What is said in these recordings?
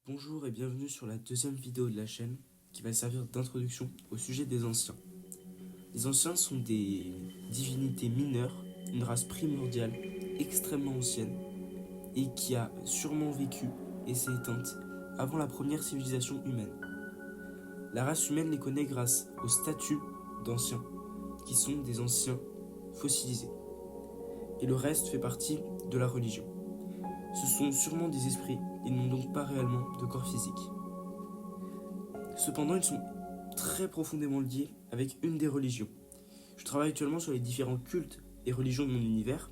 Bonjour et bienvenue sur la deuxième vidéo de la chaîne qui va servir d'introduction au sujet des anciens. Les anciens sont des divinités mineures, une race primordiale, extrêmement ancienne et qui a sûrement vécu et s'est éteinte avant la première civilisation humaine. La race humaine les connaît grâce aux statues d'anciens qui sont des anciens fossilisés. Et le reste fait partie de la religion. Ce sont sûrement des esprits, ils n'ont donc pas réellement de corps physique. Cependant, ils sont très profondément liés avec une des religions. Je travaille actuellement sur les différents cultes et religions de mon univers,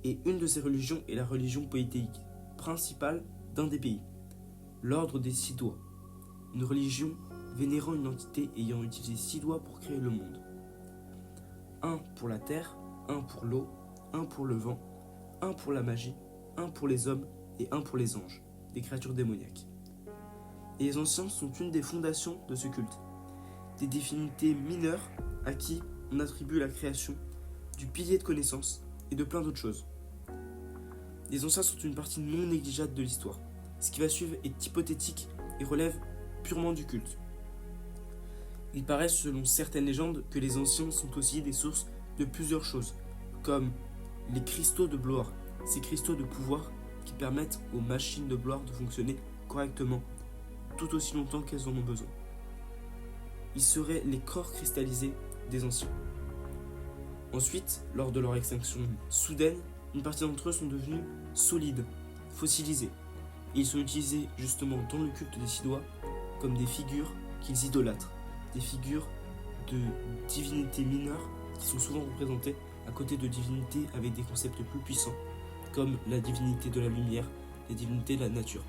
et une de ces religions est la religion polythéique, principale d'un des pays, l'ordre des 6 doigts, une religion vénérant une entité ayant utilisé 6 doigts pour créer le monde. Un pour la terre, un pour l'eau, un pour le vent, un pour la magie, un pour les hommes et un pour les anges, des créatures démoniaques. Et les anciens sont une des fondations de ce culte, des divinités mineures à qui on attribue la création du pilier de connaissance et de plein d'autres choses. Les anciens sont une partie non négligeable de l'histoire. Ce qui va suivre est hypothétique et relève purement du culte. Il paraît, selon certaines légendes, que les anciens sont aussi des sources de plusieurs choses, comme les cristaux de gloire, ces cristaux de pouvoir qui permettent aux machines de gloire de fonctionner correctement tout aussi longtemps qu'elles en ont besoin. Ils seraient les corps cristallisés des anciens. Ensuite, lors de leur extinction soudaine, une partie d'entre eux sont devenus solides, fossilisés. Et ils sont utilisés justement dans le culte des 6 doigts comme des figures qu'ils idolâtrent, des figures de divinités mineures qui sont souvent représentées à côté de divinités avec des concepts plus puissants, comme la divinité de la lumière, la divinité de la nature.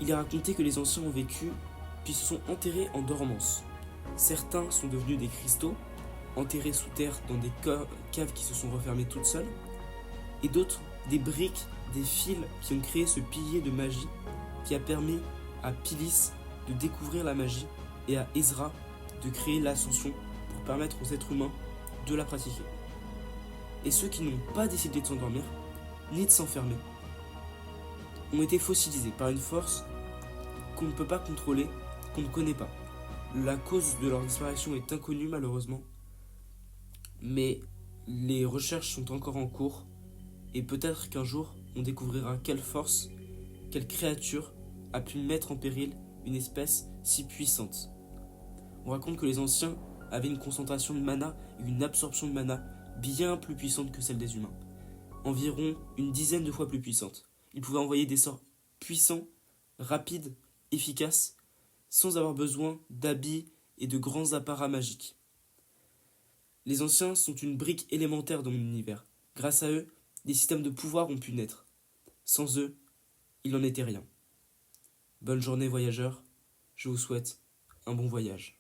Il est raconté que les anciens ont vécu puis se sont enterrés en dormance. Certains sont devenus des cristaux, enterrés sous terre dans des caves qui se sont refermées toutes seules, et d'autres des briques, des fils qui ont créé ce pilier de magie qui a permis à Pilis de découvrir la magie et à Ezra de créer l'ascension pour permettre aux êtres humains de la pratiquer. Et ceux qui n'ont pas décidé de s'endormir, ni de s'enfermer, ont été fossilisés par une force qu'on ne peut pas contrôler, qu'on ne connaît pas. La cause de leur disparition est inconnue malheureusement, mais les recherches sont encore en cours et peut-être qu'un jour on découvrira quelle force, quelle créature a pu mettre en péril une espèce si puissante. On raconte que les anciens avaient une concentration de mana et une absorption de mana bien plus puissante que celle des humains, environ une dizaine de fois plus puissante. Ils pouvaient envoyer des sorts puissants, rapides, efficaces, sans avoir besoin d'habits et de grands apparats magiques. Les anciens sont une brique élémentaire dans mon univers. Grâce à eux, des systèmes de pouvoir ont pu naître. Sans eux, il n'en était rien. Bonne journée voyageurs, je vous souhaite un bon voyage.